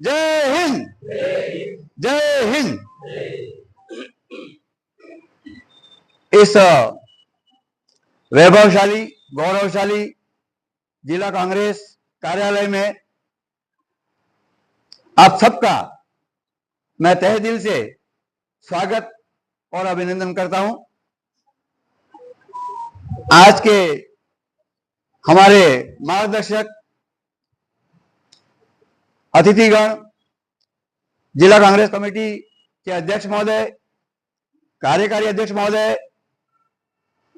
जय हिंद, जय हिंद। इस वैभवशाली गौरवशाली जिला कांग्रेस कार्यालय में आप सबका मैं तहे दिल से स्वागत और अभिनंदन करता हूं। आज के हमारे मार्गदर्शक अतिथिगण, जिला कांग्रेस कमेटी के अध्यक्ष महोदय, कार्यकारी अध्यक्ष महोदय,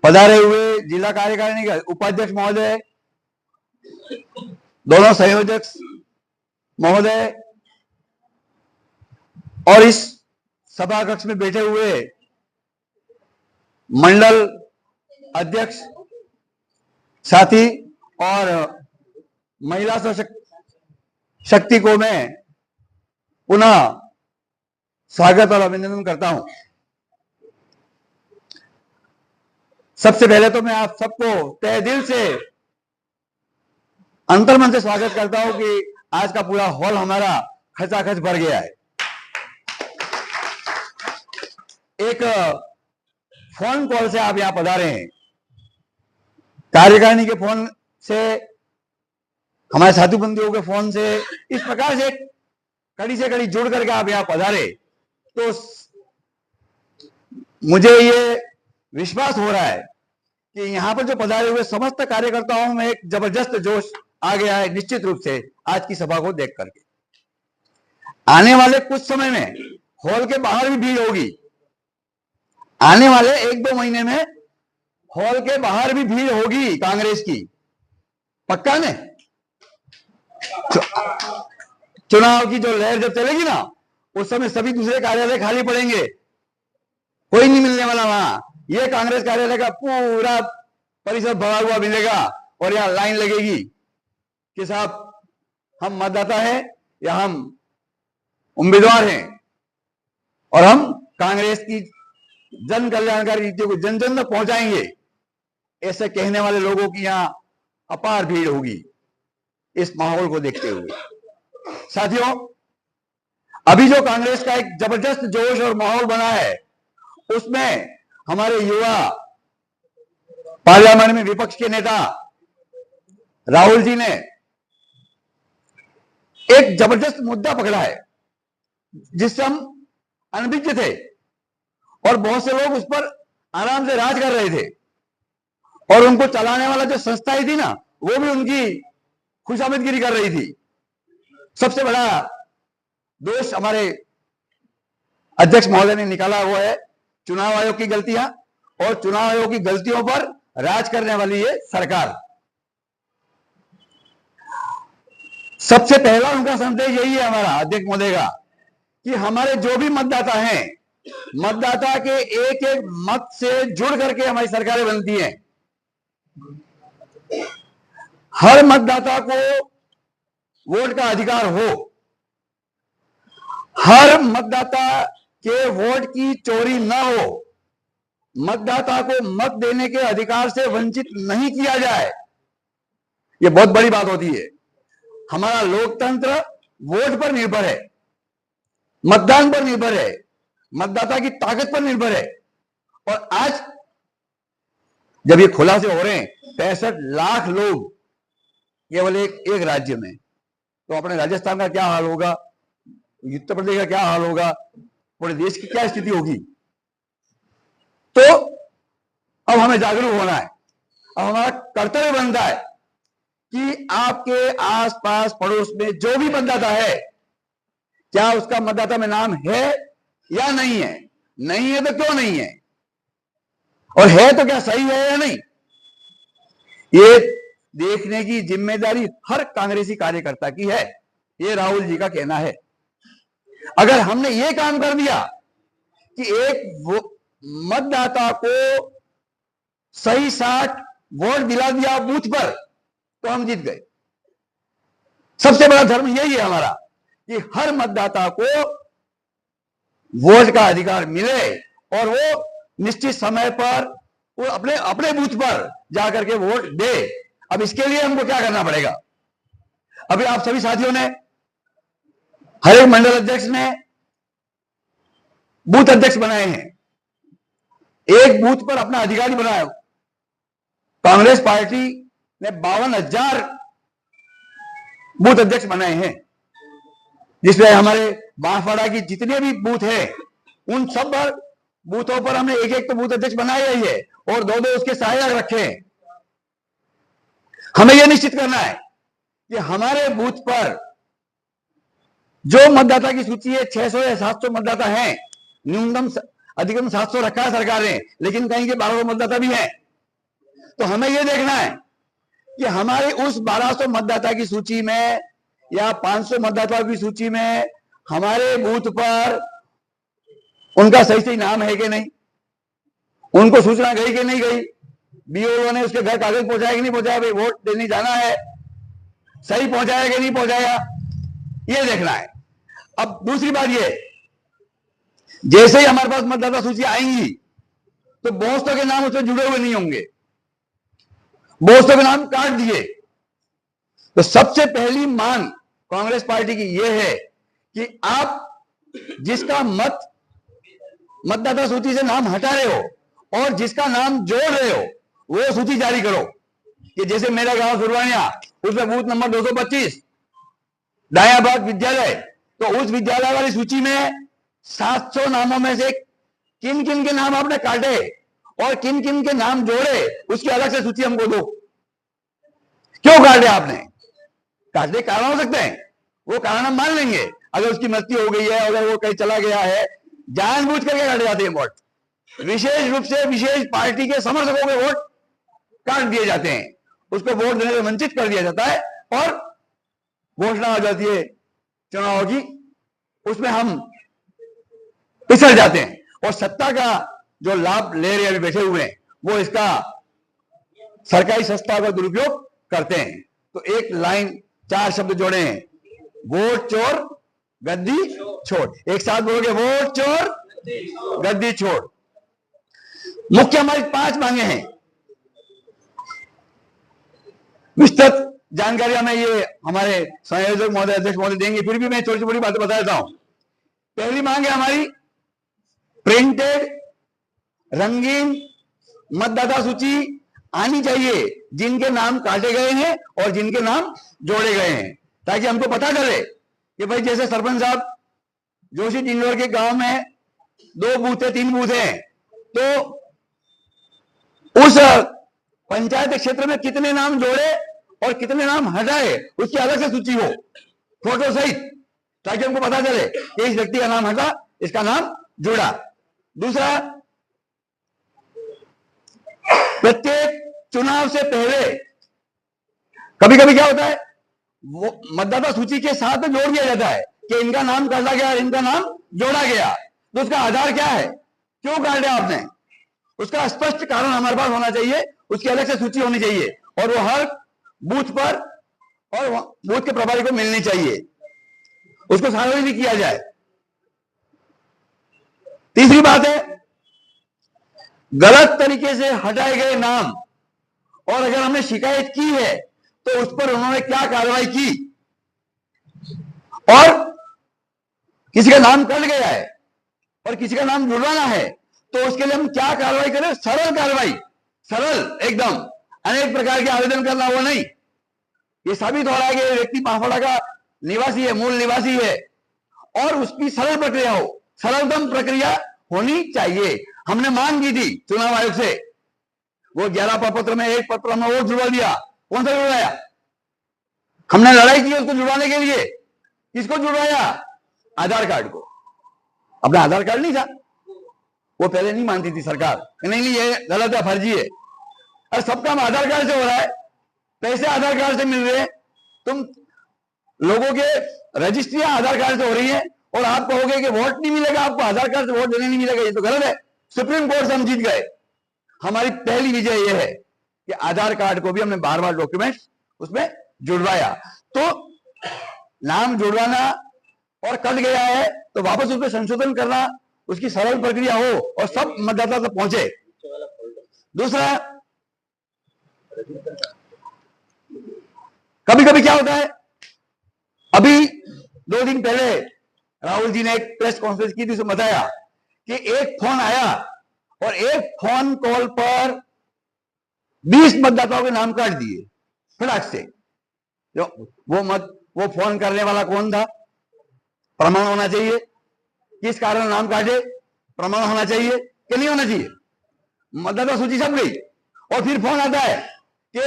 पधारे हुए जिला कार्यकारिणी के उपाध्यक्ष महोदय, दोनों संयोजक महोदय और इस सभा कक्ष में बैठे हुए मंडल अध्यक्ष साथी और महिला शक्ति को मैं पुनः स्वागत और अभिनंदन करता हूं। सबसे पहले तो मैं आप सबको तहे दिल से अंतर्मन से स्वागत करता हूं कि आज का पूरा हॉल हमारा खचाखच भर गया है। एक फोन कॉल से आप यहां पधारे हैं, कार्यकारिणी के फोन से, हमारे साथी बंधुओं के फोन से, इस प्रकार से कड़ी से कड़ी जुड़ करके आप यहां पधारे, तो मुझे ये विश्वास हो रहा है कि यहां पर जो पधारे हुए समस्त कार्यकर्ताओं में एक जबरदस्त जोश आ गया है, निश्चित रूप से आज की सभा को देख करके। आने वाले कुछ समय में हॉल के बाहर भी भीड़ होगी, आने वाले 1-2 महीने में हॉल के बाहर भी भीड़ होगी कांग्रेस की, पक्का ने? चुनाव की जो लहर जब चलेगी ना, उस समय सभी दूसरे कार्यालय खाली पड़ेंगे, कोई नहीं मिलने वाला वहां। ये कांग्रेस कार्यालय का पूरा परिसर भरा हुआ मिलेगा और यहां लाइन लगेगी कि साहब हम मतदाता हैं या हम उम्मीदवार हैं और हम कांग्रेस की जन कल्याणकारी नीतियों को जन जन तक पहुंचाएंगे, ऐसे कहने वाले लोगों की यहां अपार भीड़ होगी। इस माहौल को देखते हुए साथियों, अभी जो कांग्रेस का एक जबरदस्त जोश और माहौल बना है, उसमें हमारे युवा पार्लियामेंट में विपक्ष के नेता राहुल जी ने एक जबरदस्त मुद्दा पकड़ा है जिससे हम अनभिज्ञ थे और बहुत से लोग उस पर आराम से राज कर रहे थे और उनको चलाने वाला जो संस्थाएं थी ना, वो भी उनकी खुशामदगिरी कर रही थी। सबसे बड़ा दोष हमारे अध्यक्ष महोदय ने निकाला हुआ है चुनाव आयोग की गलतियां, और चुनाव आयोग की गलतियों पर राज करने वाली ये सरकार। सबसे पहला उनका संदेश यही है हमारा अध्यक्ष महोदय का कि हमारे जो भी मतदाता हैं, मतदाता के एक एक मत से जुड़ करके हमारी सरकारें बनती हैं। हर मतदाता को वोट का अधिकार हो, हर मतदाता के वोट की चोरी न हो, मतदाता को मत देने के अधिकार से वंचित नहीं किया जाए, यह बहुत बड़ी बात होती है। हमारा लोकतंत्र वोट पर निर्भर है, मतदान पर निर्भर है, मतदाता की ताकत पर निर्भर है। और आज जब ये खुलासे हो रहे हैं, 65 लाख लोग केवल एक राज्य में, तो अपने राजस्थान का क्या हाल होगा, उत्तर प्रदेश का क्या हाल होगा, पूरे देश की क्या स्थिति होगी। तो अब हमें जागरूक होना है। अब हमारा कर्तव्य बनता है कि आपके आसपास पड़ोस में जो भी मतदाता है, क्या उसका मतदाता में नाम है या नहीं है? नहीं है तो क्यों नहीं है, और है तो क्या सही है या नहीं, ये देखने की जिम्मेदारी हर कांग्रेसी कार्यकर्ता की है। ये राहुल जी का कहना है। अगर हमने ये काम कर दिया कि एक मतदाता को सही 60 वोट दिला दिया बूथ पर, तो हम जीत गए। सबसे बड़ा धर्म यही है हमारा कि हर मतदाता को वोट का अधिकार मिले और वो निश्चित समय पर वो अपने बूथ पर जाकर के वोट दे। अब इसके लिए हमको क्या करना पड़ेगा? अभी आप सभी साथियों ने हर एक मंडल अध्यक्ष ने बूथ अध्यक्ष बनाए हैं, एक बूथ पर अपना अधिकारी बनाया। कांग्रेस पार्टी ने 52,000 बूथ अध्यक्ष बनाए हैं, जिसमें हमारे बांसवाड़ा की जितने भी बूथ है उन सब बूथों पर हमने एक एक तो बूथ अध्यक्ष बनाए ही है और दो दो उसके सहायक रखे हैं। हमें यह निश्चित करना है कि हमारे बूथ पर जो मतदाता की सूची है 600 या 700 मतदाता हैं, न्यूनतम अधिकतम 700 रखा है सरकार ने, लेकिन कहीं के 1200 मतदाता भी हैं। तो हमें यह देखना है कि हमारे उस 1200 मतदाता की सूची में या 500 मतदाताओं की सूची में हमारे बूथ पर उनका सही सही नाम है कि नहीं, उनको सूचना गई कि नहीं गई, बीओओ ने उसके घर कागज पहुंचाया कि नहीं पहुंचाया, भाई वोट देने जाना है, सही पहुंचाया कि नहीं पहुंचाया, ये देखना है। अब दूसरी बात ये, जैसे ही हमारे पास मतदाता सूची आएंगी तो बहुतों के नाम उसमें जुड़े हुए नहीं होंगे, बहुतों के नाम काट दिए। तो सबसे पहली मांग कांग्रेस पार्टी की यह है कि आप जिसका मतदाता सूची से नाम हटा रहे हो और जिसका नाम जोड़ रहे हो वो सूची जारी करो। कि जैसे मेरा गांव सुरवानिया, उसमें बूथ नंबर 225 दायाबाग विद्यालय, तो उस विद्यालय वाली सूची में 700 नामों में से किन किन के नाम आपने काटे और किन किन के नाम जोड़े, उसकी अलग से सूची हमको दो। क्यों काटे आपने? काटने कारण हो सकते हैं, वो कारण हम मान लेंगे। अगर उसकी मृत्यु हो गई है, अगर वो कहीं चला गया है, जानबूझ करके काटे जाते हैं वोट। विशेष रूप से विशेष पार्टी के समर्थकों के वोट काट दिए जाते हैं, उसको वोट देने से वंचित कर दिया जाता है और घोषणा हो जाती है चुनाव की, उसमें हम पिछड़ जाते हैं और सत्ता का जो लाभ ले रहे अभी बैठे हुए हैं वो इसका सरकारी सत्ता का दुरुपयोग करते हैं। तो एक लाइन 4 शब्द जोड़े हैं, वोट चोर गद्दी छोड़। एक साथ बोलोगे, वोट चोर गद्दी छोड़। मुख्य हमारी 5 मांगे हैं, विस्तृत जानकारी हमें ये हमारे संयोजक महोदय, अध्यक्ष महोदय देंगे, फिर भी मैं छोटी छोटी बातें बता देता हूं। पहली मांग है हमारी प्रिंटेड रंगीन मतदाता सूची आनी चाहिए, जिनके नाम काटे गए हैं और जिनके नाम जोड़े गए हैं, ताकि हमको पता चले कि भाई जैसे सरपंच साहब जोशी टिंडोर के गांव में 2 बूथ है, 3 बूथ हैं, तो उस पंचायत क्षेत्र में कितने नाम जोड़े और कितने नाम हटाए, उसकी अलग से सूची हो, फोटो सहित, ताकि हमको पता चले कि इस व्यक्ति का नाम हटा, इसका नाम जुड़ा। दूसरा, प्रत्येक चुनाव से पहले कभी कभी क्या होता है, वो मतदाता सूची के साथ जोड़ दिया जाता है कि इनका नाम काटा गया, इनका नाम जोड़ा गया। तो उसका आधार क्या है, क्यों काटे आपने, उसका स्पष्ट कारण हमारे पास होना चाहिए, उसकी अलग से सूची होनी चाहिए और वो हर बूथ पर और बूथ के प्रभारी को मिलनी चाहिए, उसको सार्वजनिक किया जाए। तीसरी बात है, गलत तरीके से हटाए गए नाम और अगर हमने शिकायत की है तो उस पर उन्होंने क्या कार्रवाई की, और किसी का नाम कट गया है और किसी का नाम जुड़वाना है तो उसके लिए हम क्या कार्रवाई करें। सरल कार्रवाई, सरल एकदम, अनेक प्रकार के आवेदन करना वो नहीं। ये साबित हो रहा है कि व्यक्ति बांसवाड़ा का निवासी है, मूल निवासी है, और उसकी सरल प्रक्रिया हो, सरलतम प्रक्रिया होनी चाहिए। हमने मांग की थी चुनाव आयोग से, वो 11 प्रपत्र में एक पत्र में वो जुड़वा दिया, कौन सा जुड़वाया, हमने लड़ाई की उसको जुड़वाने के लिए। किसको जुड़वाया, आधार कार्ड को। अपना आधार कार्ड नहीं था, वो पहले नहीं मानती थी सरकार, नहीं ये गलत है, फर्जी है। और सब काम आधार कार्ड से हो रहा है, पैसे आधार कार्ड से मिल रहे हैं, तुम लोगों के रजिस्ट्रियां आधार कार्ड से हो रही है और आप कहोगे कि वोट नहीं मिलेगा, आपको आधार कार्ड से वोट देने नहीं मिलेगा, ये तो गलत है। सुप्रीम कोर्ट से हम जीत गए। हमारी पहली विजय यह है कि आधार कार्ड को भी हमने बार डॉक्यूमेंट उसमें जुड़वाया। तो नाम जुड़वाना और कट गया है तो वापस उसमें संशोधन करना, उसकी सरल प्रक्रिया हो और सब मतदाता तक पहुंचे। दूसरा, कभी कभी क्या होता है, अभी 2 दिन पहले राहुल जी ने एक प्रेस कॉन्फ्रेंस की थी, उसमें बताया कि एक फोन आया और एक फोन कॉल पर 20 मतदाताओं के नाम काट दिए फटाक से। जो वो फोन करने वाला कौन था, प्रमाण होना चाहिए। किस कारण नाम काटे, प्रमाण होना चाहिए कि नहीं होना चाहिए। मतदाता सूची छप गई और फिर फोन आता है कि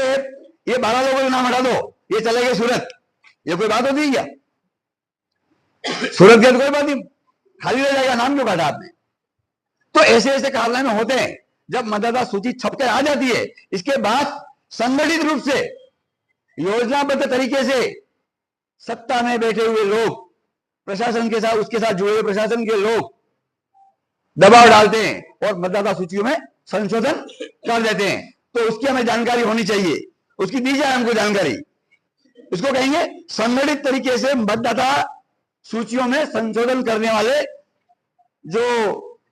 ये 12 लोगों के नाम हटा दो, ये चले गए सूरत। ये कोई बात होती है क्या? सूरत गए तो कोई बात नहीं, खाली रह जाएगा, नाम क्यों काटा आपने? तो ऐसे ऐसे कारनामे होते हैं जब मतदाता सूची छपकर आ जाती है। इसके बाद संगठित रूप से योजनाबद्ध तरीके से सत्ता में बैठे हुए लोग, प्रशासन के साथ, उसके साथ जुड़े हुए प्रशासन के लोग दबाव डालते हैं और मतदाता सूचियों में संशोधन कर देते हैं। तो उसकी हमें जानकारी होनी चाहिए, उसकी दी जाए हमको जानकारी। इसको कहेंगे संगठित तरीके से मतदाता सूचियों में संशोधन करने वाले जो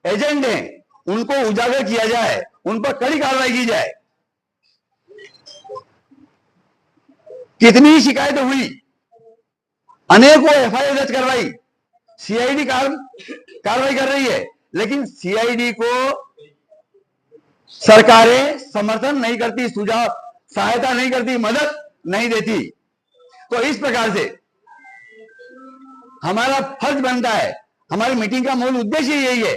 एजेंट हैं उनको उजागर किया जाए, उन पर कड़ी कार्रवाई की जाए। कितनी शिकायतें हुई, अनेकों एफआईआर दर्ज करवाई, सीआईडी कार्रवाई कर रही है, लेकिन सीआईडी को सरकारें समर्थन नहीं करती, सुझाव सहायता नहीं करती, मदद नहीं देती। तो इस प्रकार से हमारा फर्ज बनता है, हमारी मीटिंग का मूल उद्देश्य यही है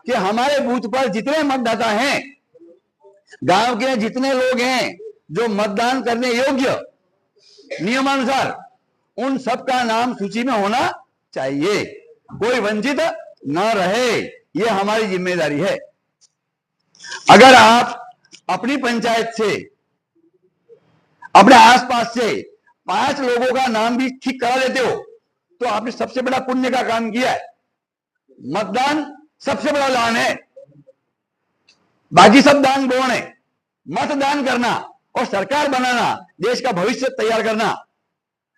कि हमारे बूथ पर जितने मतदाता हैं, गांव के जितने लोग हैं जो मतदान करने योग्य नियमानुसार, उन सबका नाम सूची में होना चाहिए, कोई वंचित न रहे। यह हमारी जिम्मेदारी है। अगर आप अपनी पंचायत से, अपने आसपास से 5 लोगों का नाम भी ठीक करा देते हो तो आपने सबसे बड़ा पुण्य का काम किया है। मतदान सबसे बड़ा दान है, बाकी सब दान गौण है। मतदान करना और सरकार बनाना, देश का भविष्य तैयार करना,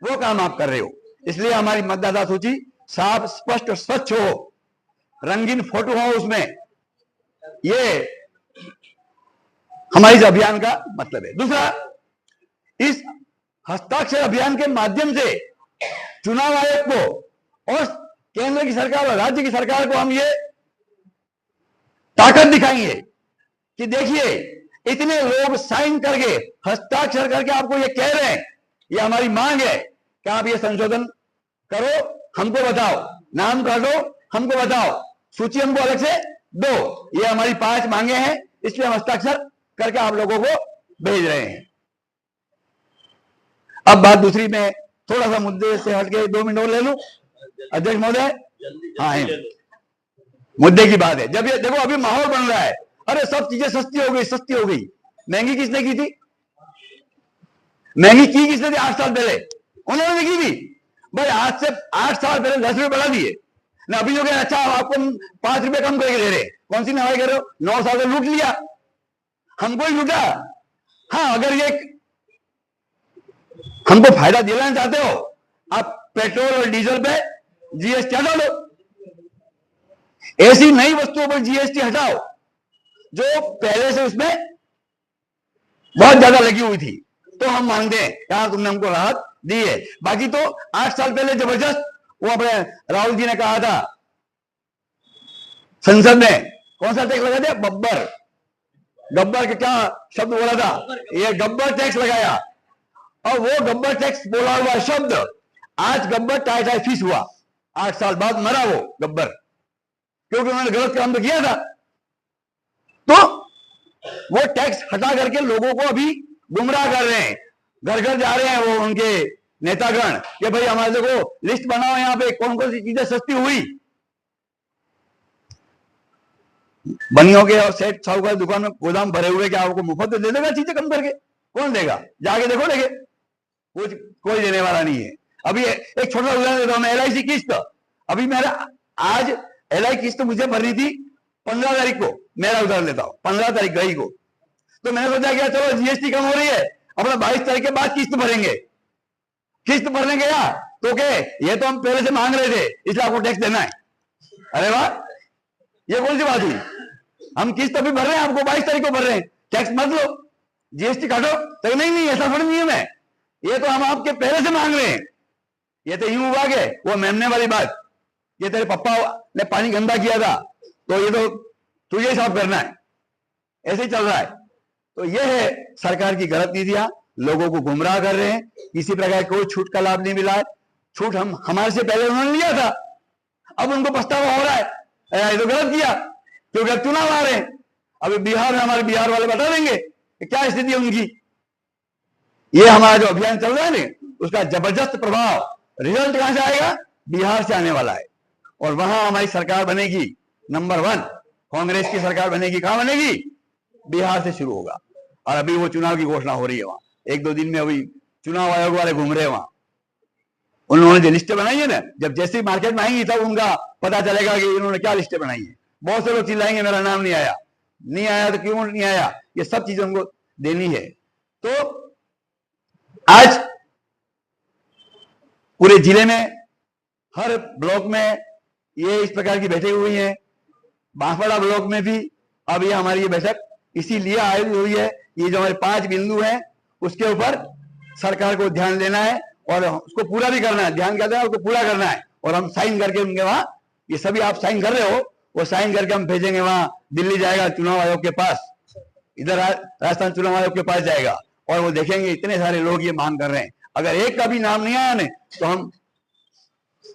वो काम आप कर रहे हो। इसलिए हमारी मतदाता सूची साफ, स्पष्ट, स्वच्छ हो, रंगीन फोटो हो उसमें। ये हमारे इस अभियान का मतलब है। दूसरा, इस हस्ताक्षर अभियान के माध्यम से चुनाव आयोग को और केंद्र की सरकार और राज्य की सरकार को हम ये ताकत दिखाएंगे कि देखिए, इतने लोग साइन करके, हस्ताक्षर करके आपको ये कह रहे हैं, ये हमारी मांग है कि आप ये संशोधन करो, हमको बताओ, नाम काटो, हमको बताओ, सूची हमको अलग से दो। ये हमारी 5 मांगे हैं, इसलिए हम हस्ताक्षर करके आप लोगों को भेज रहे हैं। अब बात दूसरी में थोड़ा सा मुद्दे से हटके 2 मिनट और ले लूं अध्यक्ष महोदय। हाँ, मुद्दे की बात है। जब ये देखो अभी माहौल बन रहा है, अरे सब चीजें सस्ती हो गई, सस्ती हो गई। महंगी किसने की थी? महंगी की किसने थी 8 साल पहले? उन्होंने की थी भाई। आज से 8 साल पहले 10 रुपए बढ़ा दिए ना, अभी जो कह अच्छा आपको 5 रुपए कम करके दे रहे। कौन सी नवाई कर रहे हो? 9 साल से लूट लिया, हमको ही लूटा। हाँ, अगर ये हमको फायदा दिलाना चाहते हो, आप पेट्रोल और डीजल पे जीएसटी हटा लो। ऐसी नई वस्तुओं पर जीएसटी हटाओ जो पहले से उसमें बहुत ज्यादा लगी हुई थी, तो हम मानते हैं यार तुमने हमको राहत दी है। बाकी तो 8 साल पहले जबरदस्त वो अपने राहुल जी ने कहा था संसद में, कौन सा टैक्स लगा दिया? बब्बर। गब्बर के क्या शब्द बोला था? ये गब्बर टैक्स लगाया। और वो गब्बर टैक्स बोला हुआ शब्द आज गब्बर टाई फीस हुआ। 8 साल बाद मरा वो गब्बर, क्योंकि उन्होंने गलत काम तो किया था। तो वो टैक्स हटा करके लोगों को अभी गुमराह कर रहे हैं। घर घर जा रहे हैं वो उनके नेतागण कि भाई हमारे देखो लिस्ट बनाओ, यहाँ पे कौन कौन सी चीजें सस्ती हुई। बनियों के और सेठ साहूकार दुकान में गोदाम भरे हुए, क्या आपको मुफ्त दे देगा चीजें कम करके? कौन देगा? जाके देखो लेके, कोई देने वाला नहीं है। अभी एक छोटा उदाहरण देता हूं मैं, LIC किस्त। अभी मेरा आज LIC किस्त मुझे भरनी थी 15 तारीख को, मेरा उदाहरण लेता हूं, 15 तारीख गई को। तो मैंने सोचा कि चलो जीएसटी कम हो रही है, अपना 22 तारीख के बाद किस्त भरेंगे। किस्त भरने गया तो क्या, ये तो हम पहले से मांग रहे थे इसलिए आपको टैक्स देना है। अरे वाह, ये कौन सी बात हुई? हम किस्त अभी भर रहे हैं, आपको 22 तारीख को भर रहे हैं, टैक्स मत लो, जीएसटी काटो। तो नहीं, ऐसा थोड़ी नियम है, ये तो हम आपके पहले से मांग रहे हैं। ये तो यूं हुआ के वो मेमने वाली बात ये तेरे पापा ने पानी गंदा किया था तो ये तो तुझे साफ करना है, ऐसे ही चल रहा है। तो ये है सरकार की गलत नीतियां, लोगों को गुमराह कर रहे हैं, किसी प्रकार कोई छूट का लाभ नहीं मिला है। छूट हम हमारे से पहले उन्होंने लिया था, अब उनको पछतावा हो रहा है, ये तो गलत किया क्योंकि अब चुनाव आ रहे हैं। अभी बिहार में हमारे बिहार वाले बता देंगे कि क्या स्थिति है उनकी। ये हमारा जो अभियान चल रहा है ना, उसका जबरदस्त प्रभाव, रिजल्ट कहां से आएगा? बिहार से आने वाला है। और वहां हमारी सरकार बनेगी नंबर 1, कांग्रेस की सरकार बनेगी। कहां बनेगी? बिहार से शुरू होगा। और अभी वो चुनाव की घोषणा हो रही है वहां, 1-2 दिन में अभी चुनाव आयोग वाले घूम रहे हैं वहां। उन्होंने जो लिस्टें बनाई है ना, जब जैसे मार्केट में आएंगी तब उनका पता चलेगा कि इन्होंने क्या लिस्टें बनाई है। बहुत से लोग चिल्लाएंगे मेरा नाम नहीं आया, नहीं आया तो क्यों नहीं आया, ये सब चीजें उनको देनी है। तो आज पूरे जिले में हर ब्लॉक में ये इस प्रकार की बैठक हुई है। बांसवाड़ा ब्लॉक में भी अब ये हमारी ये बैठक इसीलिए आयोजित हुई है। ये जो हमारे 5 बिंदु हैं उसके ऊपर सरकार को ध्यान देना है और उसको पूरा भी करना है। ध्यान क्या देना है, उसको पूरा करना है। और हम साइन करके उनके वहां, ये सभी आप साइन कर रहे हो, वो साइन करके हम भेजेंगे वहां, दिल्ली जाएगा चुनाव आयोग के पास, इधर राजस्थान चुनाव आयोग के पास जाएगा और वो देखेंगे इतने सारे लोग ये मांग कर रहे हैं। अगर एक का भी नाम नहीं आया ना तो हम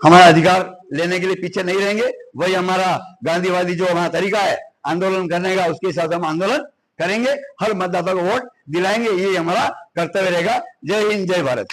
हमारा अधिकार लेने के लिए पीछे नहीं रहेंगे। वही हमारा गांधीवादी जो हमारा तरीका है आंदोलन करने का, उसके हिसाब से हम आंदोलन करेंगे, हर मतदाता को वोट दिलाएंगे, ये हमारा कर्तव्य रहेगा। जय हिंद, जय भारत।